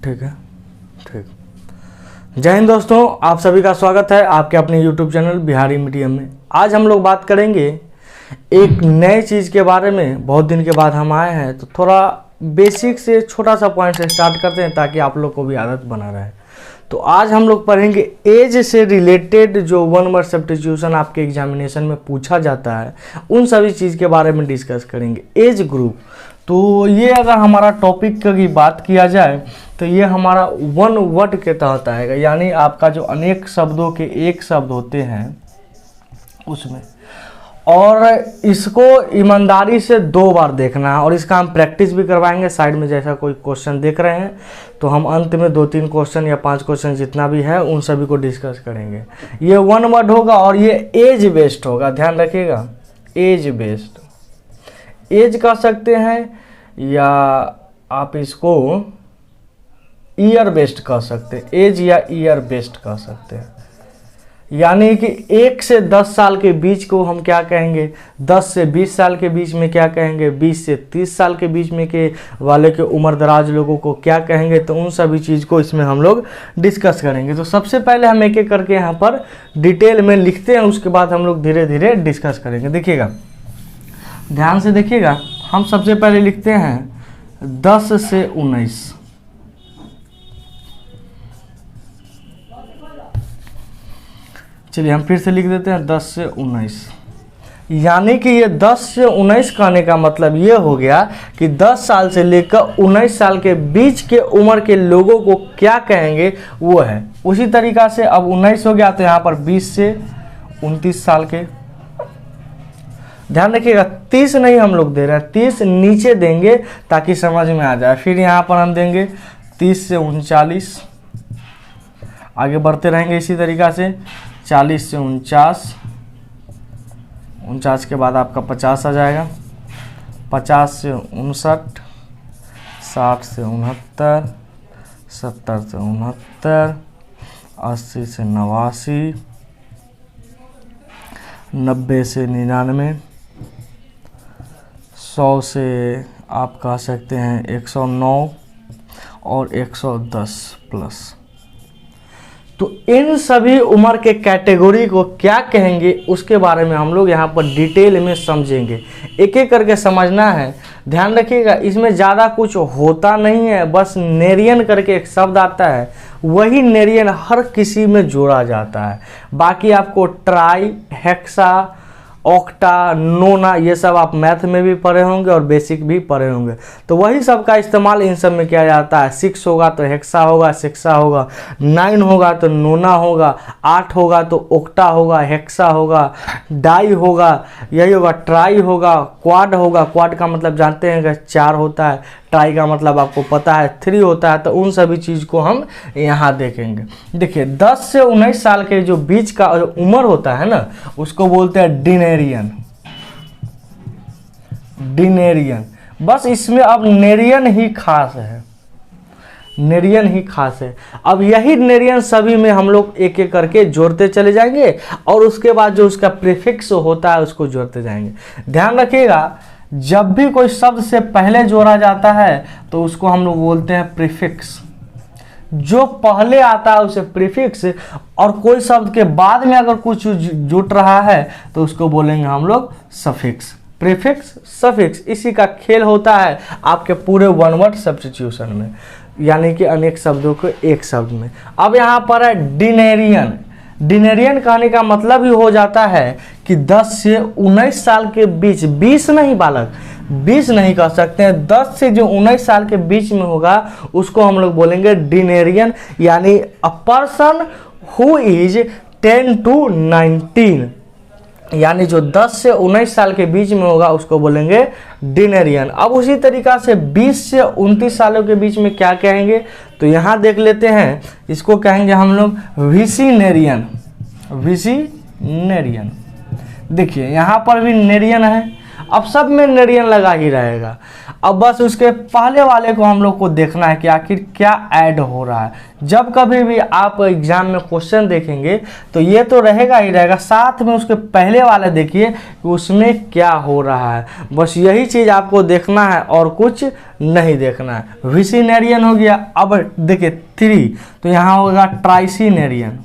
ठीक है, ठीक। जय हिंद दोस्तों, आप सभी का स्वागत है आपके अपने YouTube चैनल बिहारी मीडियम में। आज हम लोग बात करेंगे एक नए चीज़ के बारे में। बहुत दिन के बाद हम आए हैं तो थोड़ा बेसिक से छोटा सा पॉइंट से स्टार्ट करते हैं ताकि आप लोग को भी आदत बना रहे। तो आज हम लोग पढ़ेंगे एज से रिलेटेड जो 1 वर्ड सब्स्टिट्यूशन आपके एग्जामिनेशन में पूछा जाता है, उन सभी चीज़ के बारे में डिस्कस करेंगे। एज ग्रुप, तो ये अगर हमारा टॉपिक की बात किया जाए तो ये हमारा 1 वर्ड के तहत आएगा, यानी आपका जो अनेक शब्दों के एक शब्द होते हैं उसमें। और इसको ईमानदारी से 2 बार देखना है और इसका हम प्रैक्टिस भी करवाएंगे। साइड में जैसा कोई क्वेश्चन देख रहे हैं तो हम अंत में 2-3 क्वेश्चन या 5 क्वेश्चन जितना भी है उन सभी को डिस्कस करेंगे। ये 1 वर्ड होगा और ये एज बेस्ड होगा, ध्यान रखिएगा। एज बेस्ड, एज कह सकते हैं या आप इसको ईयर बेस्ड कह सकते हैं। एज या ईयर बेस्ड कह सकते हैं, यानी कि 1 से 10 साल के बीच को हम क्या कहेंगे, 10 से 20 साल के बीच में क्या कहेंगे, 20 से 30 साल के बीच में के वाले के उम्र दराज लोगों को क्या कहेंगे। तो उन सभी चीज़ को इसमें हम लोग डिस्कस करेंगे। तो सबसे पहले हम एक एक करके यहाँ पर डिटेल में लिखते हैं, उसके बाद हम लोग धीरे धीरे डिस्कस करेंगे। देखिएगा, ध्यान से देखिएगा। हम सबसे पहले लिखते हैं 10 से 19। चलिए हम फिर से लिख देते हैं 10 से 19, यानी कि ये 10 से 19 कहने का मतलब ये हो गया कि 10 साल से लेकर 19 साल के बीच के उम्र के लोगों को क्या कहेंगे वो है। उसी तरीका से अब 19 हो गया तो यहाँ पर 20 से 29 साल के। ध्यान रखिएगा, 30 नहीं हम लोग दे रहे हैं, 30 नीचे देंगे ताकि समझ में आ जाए। फिर यहाँ पर हम देंगे 30 से 39, आगे बढ़ते रहेंगे इसी तरीका से। 40 से 49, 49 के बाद आपका 50 आ जाएगा। 50 से 59, 60 से 69, 70 से 69, 80 से 89, 90 से 99, 100 से आप कह सकते हैं 109 और 110 प्लस। तो इन सभी उम्र के कैटेगरी को क्या कहेंगे उसके बारे में हम लोग यहाँ पर डिटेल में समझेंगे। एक एक करके समझना है। ध्यान रखिएगा, इसमें ज़्यादा कुछ होता नहीं है, बस नेरियन करके एक शब्द आता है, वही नेरियन हर किसी में जोड़ा जाता है। बाकी आपको ट्राई, हेक्सा, ऑक्टा, नोना, ये सब आप मैथ में भी पढ़े होंगे और बेसिक भी पढ़े होंगे। तो वही सब का इस्तेमाल इन सब में किया जाता है। 6 होगा तो हेक्सा होगा, सेक्सा होगा। 9 होगा तो नोना होगा। 8 होगा तो ऑक्टा होगा, हेक्सा होगा, डाई होगा, यही होगा, ट्राई होगा, क्वाड होगा। क्वाड का मतलब जानते हैं कि 4 होता है। ट्राई का मतलब आपको पता है 3 होता है। तो उन सभी चीज़ को हम यहाँ देखेंगे। देखिए, 10 से 19 साल के जो बीच का उम्र होता है ना, उसको बोलते हैं डिनेरियन। डिनेरियन, बस इसमें अब नेरियन ही खास है, नेरियन ही खास है। अब यही नेरियन सभी में हम लोग एक एक करके जोड़ते चले जाएंगे और उसके बाद जो उसका प्रीफिक्स होता है उसको जोड़ते जाएंगे। ध्यान रखिएगा, जब भी कोई शब्द से पहले जोड़ा जाता है तो उसको हम लोग बोलते हैं प्रीफिक्स। जो पहले आता है उसे प्रीफिक्स, और कोई शब्द के बाद में अगर कुछ जुट रहा है तो उसको बोलेंगे हम लोग सफिक्स। प्रीफिक्स, सफिक्स, इसी का खेल होता है आपके पूरे 1 वर्ड सब्स्टिट्यूशन में, यानी कि अनेक शब्दों को एक शब्द में। अब यहाँ पर है डिनेरियन। डिनेरियन कहने का मतलब ही हो जाता है कि 10 से 19 साल के बीच, 20 नहीं बालक, 20 नहीं कह सकते हैं, 10 से जो 19 साल के बीच में होगा उसको हम लोग बोलेंगे डिनेरियन, यानी a person who is 10 to 19, यानी जो 10 से 19 साल के बीच में होगा उसको बोलेंगे डिनेरियन। अब उसी तरीका से 20 से 29 सालों के बीच में क्या कहेंगे, तो यहाँ देख लेते हैं, इसको कहेंगे हम लोग विसिनेरियन। विसिनेरियन, देखिए यहाँ पर भी नेरियन है अब सब में नेरियन लगा ही रहेगा। अब बस उसके पहले वाले को हम लोग को देखना है कि आखिर क्या ऐड हो रहा है। जब कभी भी आप एग्जाम में क्वेश्चन देखेंगे तो ये तो रहेगा ही रहेगा, साथ में उसके पहले वाले देखिए कि उसमें क्या हो रहा है। बस यही चीज़ आपको देखना है और कुछ नहीं देखना है। विसिनेरियन हो गया। अब देखिए 3, तो यहाँ होगा ट्राइसिनेरियन।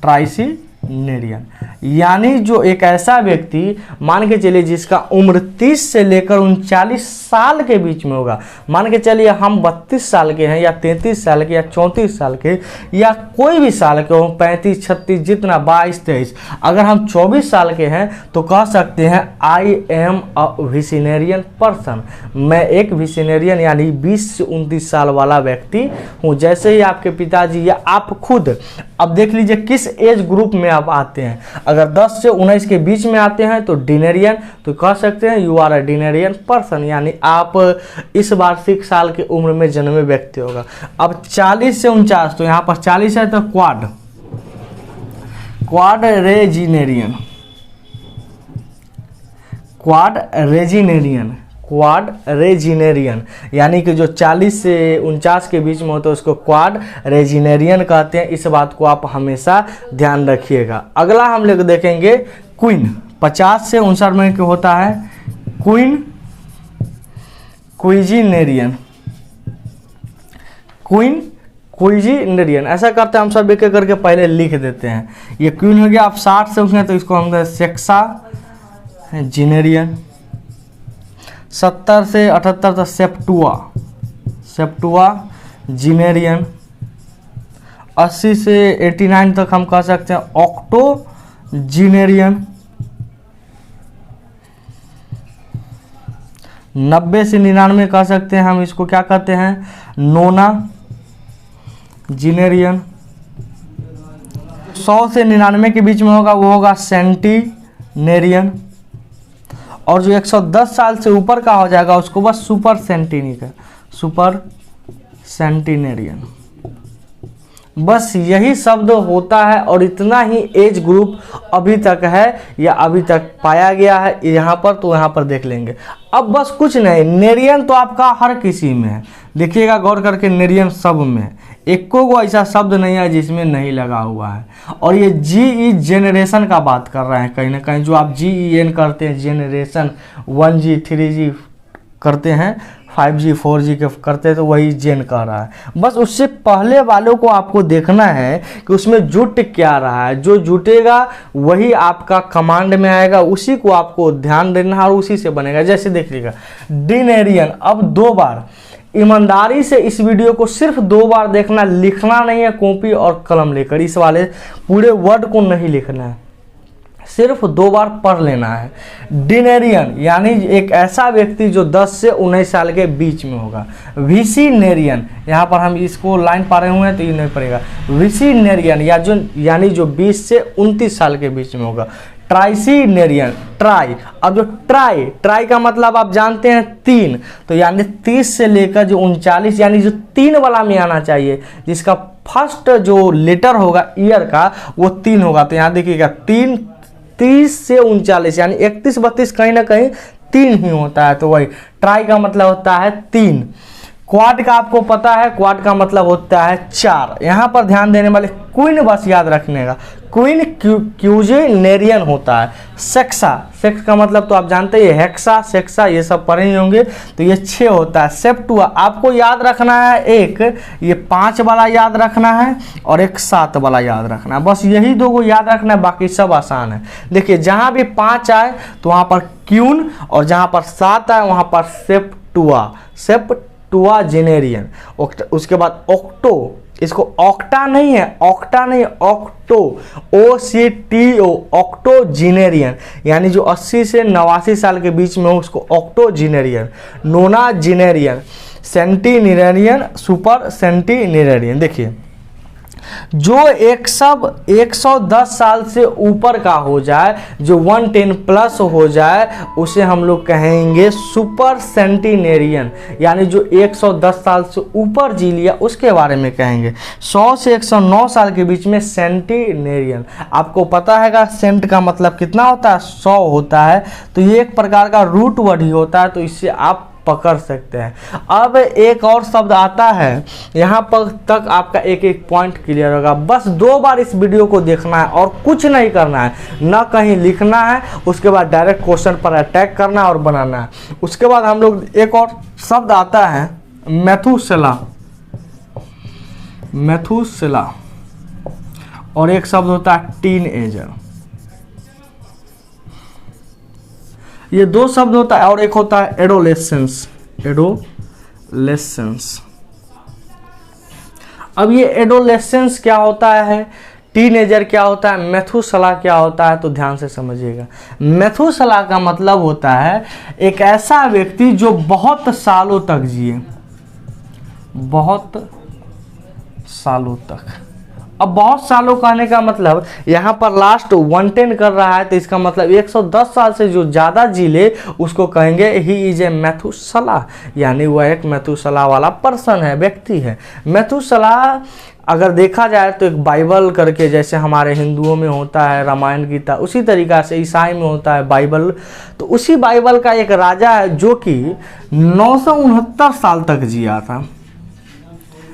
ट्राइसिनेरियन यानी जो एक ऐसा व्यक्ति मान के चलिए जिसका उम्र 30 से लेकर 39 साल के बीच में होगा। मान के चलिए हम 32 साल के हैं या 33 साल के या 34 साल के या कोई भी साल के हो, 35 36 जितना 22 23, अगर हम 24 साल के हैं तो कह सकते हैं आई एम अ विसिनेरियन पर्सन। मैं एक विसिनेरियन यानी 20 से 29 साल वाला व्यक्ति हूँ। जैसे ही आपके पिताजी या आप खुद, अब देख लीजिए किस एज ग्रुप में आप आते हैं। अगर 10 से 19 के बीच में आते हैं तो डिनेरियन, तो कह सकते हैं यू आर अ डिनेरियन पर्सन, यानी आप इस वार्षिक साल की उम्र में जन्मे व्यक्ति होगा। अब 40 से 49, तो यहाँ पर 40 है तो क्वाड रेजिनेरियन। क्वाड रेजिनेरियन यानी कि जो 40 से 49 के बीच में होता है उसको क्वाड रेजिनेरियन कहते हैं। इस बात को आप हमेशा ध्यान रखिएगा। अगला हम लोग देखेंगे क्वीन। 50 से 59 में क्या होता है? क्विजिनेरियन। क्विजिनेरियन ऐसा करते हैं हम सब एक एक करके पहले लिख देते हैं। ये क्वीन हो गया। आप 60 से उठे तो इसको हम सेक्सा जिनेरियन। 70 से 78 तक सेप्टुआ जिनेरियन। 80 से 89 तक हम कह सकते हैं ऑक्टो जिनेरियन। 90 से 99 कह सकते हैं हम इसको क्या कहते हैं? नोना जिनेरियन। 100 से 99 के बीच में होगा वो होगा सेंटिनेरियन। और जो 110 साल से ऊपर का हो जाएगा उसको बस सुपर सेंटिनेरियन। बस यही शब्द होता है और इतना ही एज ग्रुप अभी तक है या अभी तक पाया गया है यहाँ पर, तो यहाँ पर देख लेंगे। अब बस कुछ नहीं, नेरियन तो आपका हर किसी में है। देखिएगा गौर करके, नेरियन सब में है। एको को ऐसा शब्द नहीं है जिसमें नहीं लगा हुआ है। और ये GE जेनरेशन का बात कर रहे हैं कहीं ना कहीं, जो आप GEN करते हैं जेनरेशन, 1G 3G करते हैं, 5G 4G के करते हैं, तो वही जेन कह रहा है। बस उससे पहले वालों को आपको देखना है कि उसमें जुट क्या रहा है। जो जुटेगा वही आपका कमांड में आएगा, उसी को आपको ध्यान देना है और उसी से बनेगा। जैसे देखिएगा डिनेरियन। अब 2 बार ईमानदारी से इस वीडियो को सिर्फ 2 बार देखना, लिखना नहीं है कॉपी और कलम लेकर। इस वाले पूरे वर्ड को नहीं लिखना है, सिर्फ 2 बार पढ़ लेना है। डिनेरियन यानी एक ऐसा व्यक्ति जो 10 से 19 साल के बीच में होगा। विसिनेरियन, यहाँ पर हम इसको लाइन पा रहे हुए हैं तो ये नहीं पड़ेगा। विसिनेरियन यानी जो 20 से 29 साल के बीच में होगा। ट्राइसिनेरियन, ट्राई। अब जो ट्राई का मतलब आप जानते हैं 3, तो यानी 30 से लेकर जो 39 यानी जो 3 वाला में आना चाहिए, जिसका फर्स्ट जो लेटर होगा ईयर का वो 3 होगा। तो यहाँ देखिएगा 3, 30 से 39 यानी 31 32 कहीं ना कहीं 3 ही होता है, तो वही ट्राई का मतलब होता है 3। क्वाड का आपको पता है, क्वाड का मतलब होता है 4। यहाँ पर ध्यान देने वाले क्वीन बस याद रखने का, क्वीन क्यूजिनेरियन होता है। सेक्स का मतलब तो आप जानते हैं, हेक्सा सेक्सा ये सब पढ़े ही होंगे, तो ये 6 होता है। सेप्टुआ आपको याद रखना है, एक ये 5 वाला याद रखना है और एक 7 वाला याद रखना है। बस यही 2 को याद रखना है, बाकी सब आसान है। देखिए जहाँ भी 5 आए तो वहाँ पर क्यून, और जहाँ पर 7 आए वहाँ पर सेप्टुआ जेनेरियन। उसके बाद ऑक्टो, इसको ऑक्टा नहीं है, ऑक्टो OCTO ऑक्टोजिनेरियन यानी जो 80 से 89 साल के बीच में हो उसको ऑक्टोजिनेरियन। नोनाजिनेरियन, सेंटिनेरियन, सुपर सेंटिनेरियन। देखिए जो 110 साल से ऊपर का हो जाए, जो 110 प्लस हो जाए, उसे हम लोग कहेंगे सुपर सेंटिनेरियन, यानी जो 110 साल से ऊपर जी लिया उसके बारे में कहेंगे। 100 से 109 साल के बीच में सेंटिनेरियन। आपको पता है सेंट का मतलब कितना होता है, 100 होता है, तो ये एक प्रकार का रूट वर्ड ही होता है, तो इससे आप पकड़ सकते हैं। अब एक और शब्द आता है, यहाँ पर तक आपका एक एक पॉइंट क्लियर होगा। बस 2 बार इस वीडियो को देखना है और कुछ नहीं करना है, ना कहीं लिखना है, उसके बाद डायरेक्ट क्वेश्चन पर अटैक करना और बनाना है। उसके बाद हम लोग एक और शब्द आता है मेथुसेला, मेथुसेला, और एक शब्द होता है टीनएजर। ये 2 शब्द होता है, और एक होता है एडोलेसेंस, एडोलेसेंस। अब ये एडोलेसेंस क्या होता है, टीनेजर क्या होता है, मेथुसेला क्या होता है, तो ध्यान से समझिएगा। मेथुसेला का मतलब होता है एक ऐसा व्यक्ति जो बहुत सालों तक जिए, बहुत सालों तक। अब बहुत सालों कहने का मतलब यहाँ पर लास्ट 110 कर रहा है, तो इसका मतलब 110 साल से जो ज़्यादा जी ले उसको कहेंगे ही इज ए मेथुसेला, यानी वह एक मेथुसेला वाला पर्सन है, व्यक्ति है। मेथुसेला अगर देखा जाए तो एक बाइबल करके, जैसे हमारे हिंदुओं में होता है रामायण गीता, उसी तरीक़ा से ईसाई में होता है बाइबल। तो उसी बाइबल का एक राजा है जो कि 969 साल तक जिया था,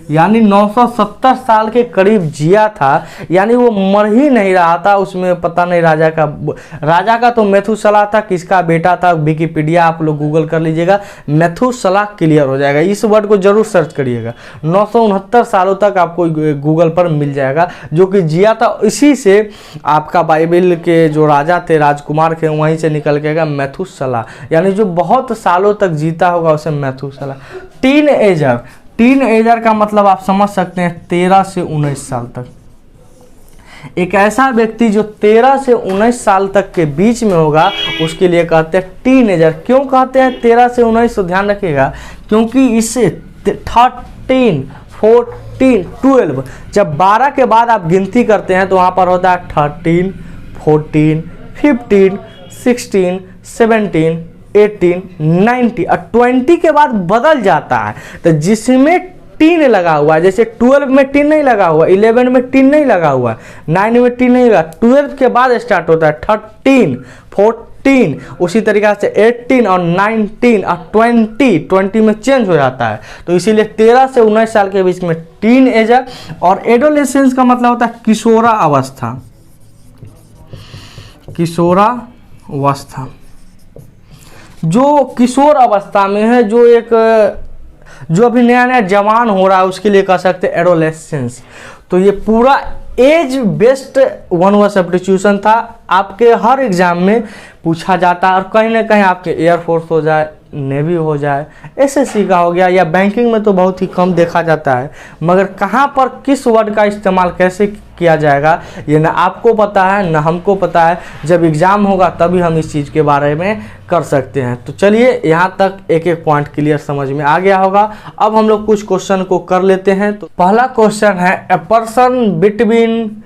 यानी 970 साल के करीब जिया था, यानी वो मर ही नहीं रहा था। उसमें पता नहीं राजा का तो मेथुसेला था, किसका बेटा था, विकिपीडिया आप लोग गूगल कर लीजिएगा, मेथुसेला क्लियर हो जाएगा। इस वर्ड को जरूर सर्च करिएगा, 969 सालों तक आपको गूगल पर मिल जाएगा, जो कि जिया था। इसी से आपका बाइबल के जो राजा थे, राजकुमार थे, वहीं से निकल के मेथुसेला, यानी जो बहुत सालों तक जीता होगा उसे मेथुसेला। टीनएजर, टीनएजर का मतलब आप समझ सकते हैं 13 से 19 साल तक। एक ऐसा व्यक्ति जो 13 से 19 साल तक के बीच में होगा उसके लिए कहते हैं टीनएजर। क्यों कहते हैं 13 से 19, तो ध्यान रखिएगा, क्योंकि इससे 13, 14, 12, जब 12 के बाद आप गिनती करते हैं तो वहाँ पर होता है 13, 14, 15, 16, 17, 18, 19 और 20 के बाद बदल जाता है। तो जिसमें टीन लगा हुआ है, जैसे 12 में टीन नहीं लगा हुआ, 11 में टीन नहीं लगा हुआ, 9 में टीन नहीं लगा, 12 के बाद स्टार्ट होता है 13, 14, उसी तरीक़ा से 18 और 19 और 20 में चेंज हो जाता है। तो इसीलिए 13 से 19 साल के बीच में टीनएजर। और एडोलेसेंस का मतलब होता है किशोरा अवस्था, किशोरा अवस्था। जो किशोर अवस्था में है, जो अभी नया नया जवान हो रहा है, उसके लिए कह सकते हैं एडोलेसेंस। तो ये पूरा age based one word substitution था, आपके हर एग्जाम में पूछा जाता है, और कहीं ना कहीं आपके एयरफोर्स हो जाए, नेवी हो जाए, एसएससी का हो गया, या बैंकिंग में तो बहुत ही कम देखा जाता है, मगर कहाँ पर किस वर्ड का इस्तेमाल कैसे किया जाएगा ये ना आपको पता है ना हमको पता है। जब एग्ज़ाम होगा तभी हम इस चीज़ के बारे में कर सकते हैं। तो चलिए, यहाँ तक एक एक पॉइंट क्लियर समझ में आ गया होगा। अब हम लोग कुछ क्वेश्चन को कर लेते हैं। तो पहला क्वेश्चन है, ए पर्सन बिटवीन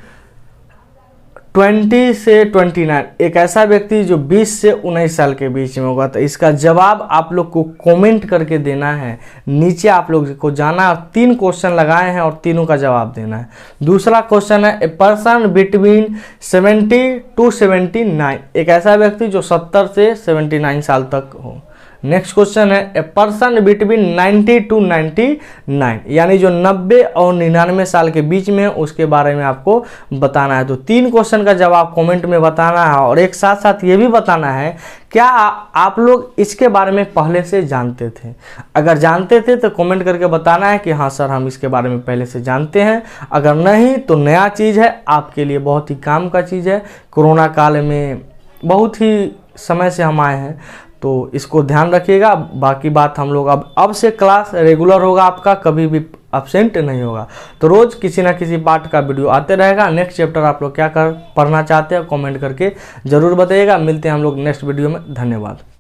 20 से 29, एक ऐसा व्यक्ति जो 20 से 19 साल के बीच में होगा। तो इसका जवाब आप लोग को कमेंट करके देना है, नीचे आप लोग को जाना है। 3 क्वेश्चन लगाए हैं और तीनों का जवाब देना है। दूसरा क्वेश्चन है, ए पर्सन बिटवीन 70 to 79, एक ऐसा व्यक्ति जो 70 से 79 साल तक हो। नेक्स्ट क्वेश्चन है, ए पर्सन बिटवीन 90 to 99, यानी जो 90 और 99 साल के बीच में, उसके बारे में आपको बताना है। तो 3 क्वेश्चन का जवाब कमेंट में बताना है, और एक साथ साथ ये भी बताना है क्या आप लोग इसके बारे में पहले से जानते थे। अगर जानते थे तो कमेंट करके बताना है कि हाँ सर हम इसके बारे में पहले से जानते हैं। अगर नहीं तो नया चीज़ है, आपके लिए बहुत ही काम का चीज़ है। कोरोना काल में बहुत ही समय से हम आए हैं, तो इसको ध्यान रखिएगा। बाकी बात हम लोग अब से क्लास रेगुलर होगा, आपका कभी भी एब्सेंट नहीं होगा। तो रोज़ किसी ना किसी पार्ट का वीडियो आते रहेगा। नेक्स्ट चैप्टर आप लोग क्या पढ़ना चाहते हैं कमेंट करके ज़रूर बताइएगा। मिलते हैं हम लोग नेक्स्ट वीडियो में। धन्यवाद।